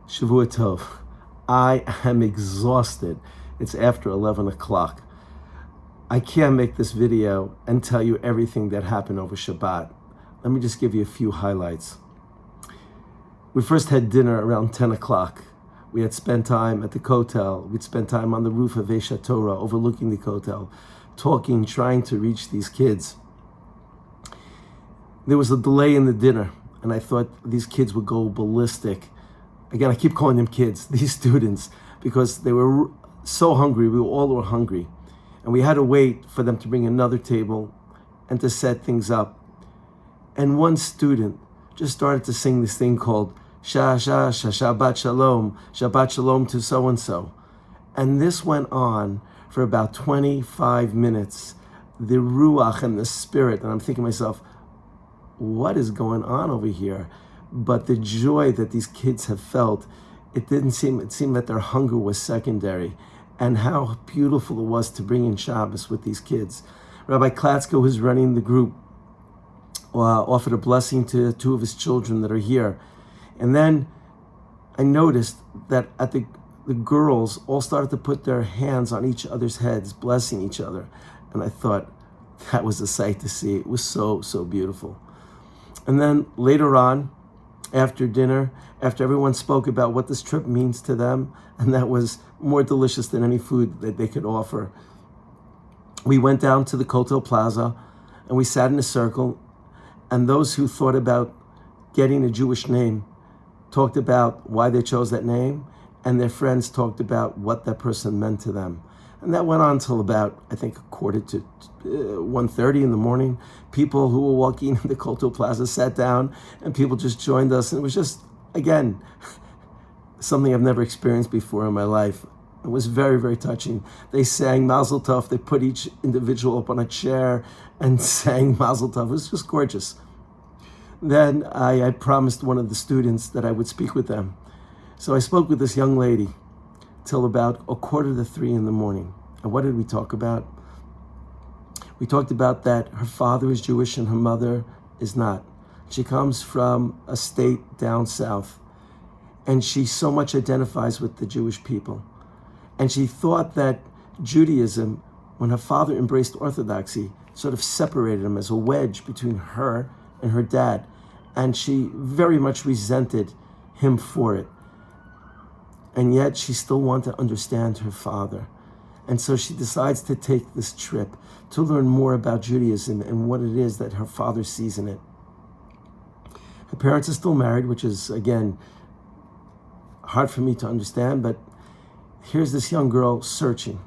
Shavua Tov. I am exhausted. It's after 11 o'clock. I can't make this video and tell you everything that happened over Shabbat. Let me just give you a few highlights. We first had dinner around 10 o'clock. We had spent time at the Kotel. We'd spent time on the roof of Esha Torah overlooking the Kotel, talking, trying to reach these kids. There was a delay in the dinner, and I thought these kids would go ballistic. Again, I keep calling them kids, these students, because they were so hungry. We all were hungry. And we had to wait for them to bring another table and to set things up. And one student just started to sing this thing called Shabbat Shalom to so-and-so. And this went on for about 25 minutes. The Ruach and the Spirit, and I'm thinking to myself, what is going on over here? But the joy that these kids have felt, it seemed that their hunger was secondary, and how beautiful it was to bring in Shabbos with these kids. Rabbi Klatzko, who's running the group, offered a blessing to two of his children that are here. And then I noticed that at the girls all started to put their hands on each other's heads, blessing each other. And I thought that was a sight to see. It was so, so beautiful. And then later on, after dinner, after everyone spoke about what this trip means to them, and that was more delicious than any food that they could offer, we went down to the Kotel Plaza and we sat in a circle, and those who thought about getting a Jewish name talked about why they chose that name, and their friends talked about what that person meant to them. And that went on till about, I think, 1:30 in the morning. People who were walking in the Kotel Plaza sat down, and people just joined us. And it was just, again, something I've never experienced before in my life. It was very, very touching. They sang Mazel Tov. They put each individual up on a chair and sang Mazel Tov. It was just gorgeous. Then I had promised one of the students that I would speak with them. So I spoke with this young lady till about 2:45 in the morning. And what did we talk about? We talked about that her father is Jewish and her mother is not. She comes from a state down south, and she so much identifies with the Jewish people. And she thought that Judaism, when her father embraced Orthodoxy, sort of separated him as a wedge between her and her dad. And she very much resented him for it. And yet she still wanted to understand her father. And so she decides to take this trip to learn more about Judaism and what it is that her father sees in it. Her parents are still married, which is, again, hard for me to understand, but here's this young girl searching.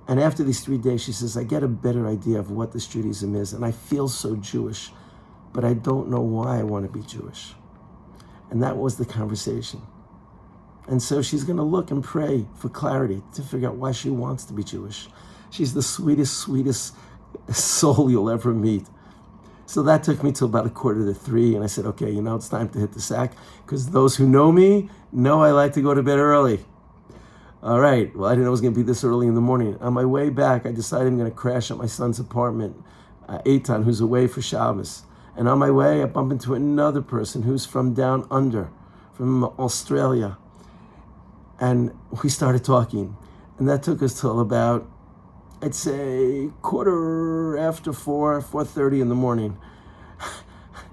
And after these 3 days, she says, I get a better idea of what this Judaism is, and I feel so Jewish, but I don't know why I want to be Jewish. And that was the conversation. And so she's going to look and pray for clarity to figure out why she wants to be Jewish. She's the sweetest, sweetest soul you'll ever meet. So that took me till about 2:45, and I said, okay, it's time to hit the sack, because those who know me know I like to go to bed early. All right, well, I didn't know it was going to be this early in the morning. On my way back, I decided I'm going to crash at my son's apartment, Eitan, who's away for Shabbos. And on my way, I bump into another person who's from down under, from Australia. And we started talking, and that took us till about, I'd say, 4:30 in the morning.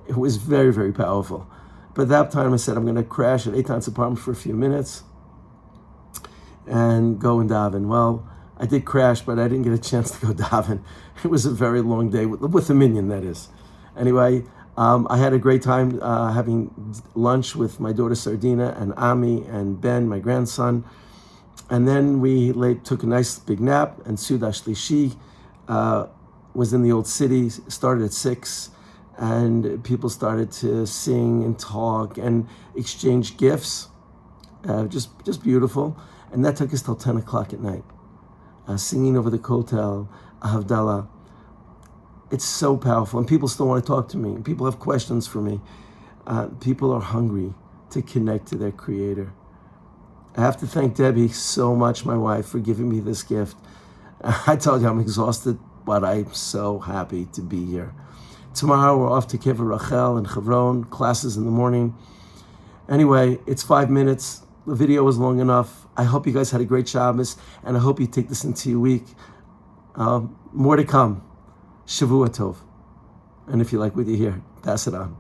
It was very, very powerful. But at that time I said, I'm going to crash at Eitan's apartment for a few minutes and go and daven. Well, I did crash, but I didn't get a chance to go daven. It was a very long day, with a minion, that is. Anyway, I had a great time having lunch with my daughter Sardina and Ami and Ben, my grandson. And then we took a nice big nap, and Suda Shlishi was in the old city, started at 6, and people started to sing and talk and exchange gifts. Just beautiful. And that took us till 10 o'clock at night. Singing over the Kotel, Havdalah. It's so powerful, and people still want to talk to me. People have questions for me. People are hungry to connect to their Creator. I have to thank Debbie so much, my wife, for giving me this gift. I told you I'm exhausted, but I'm so happy to be here. Tomorrow we're off to Kiva Rachel and Chevron, classes in the morning. Anyway, it's 5 minutes the video was long enough. I hope you guys had a great Shabbos, and I hope you take this into your week. More to come. Shavua Tov. And if you like what you hear, pass it on.